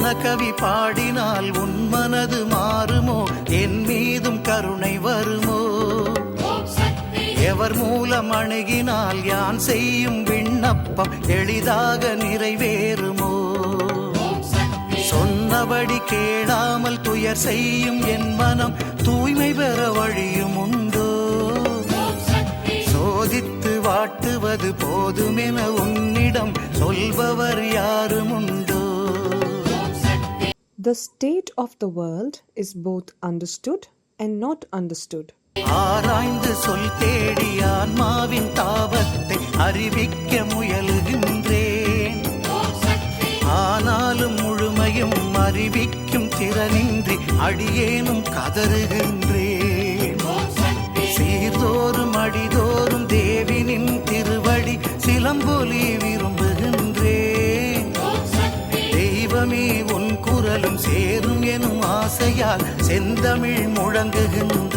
சொன்ன கவி பாடினால் உன் மனது மாறுமோ, என் மீதும் கருணை வருமோ? எவர் மூலம் அணுகினால் யான் செய்யும் விண்ணப்பம் எளிதாக நிறைவேறுமோ? சொன்னபடி கேளாமல் துயர் செய்யும் என் மனம் தூய்மை பெற வழியும் உண்டோ? சோதித்து வாட்டுவது போதுமென உன்னிடம் சொல்பவர் யாரும் உண்டோ? The state of the world is both understood and not understood. ஆராய்ந்து சொல் தேடி ஆன்மாவின் தாபத்தை அறிவிக்க முயலுகின்றேன். ஆனாலும் முழுமையும் அறிவிக்கும் திறனின்றி அடியேனும் கதறுகின்றேன். சீர்தோறும் அடிதோறும் தேவினின் திருவடி சிலம்பொலி விரும்புகின்றேன். தெய்வமே உன் குரலும் சேரும் எனும் ஆசையால் செந்தமிழ் முழங்குகின்ற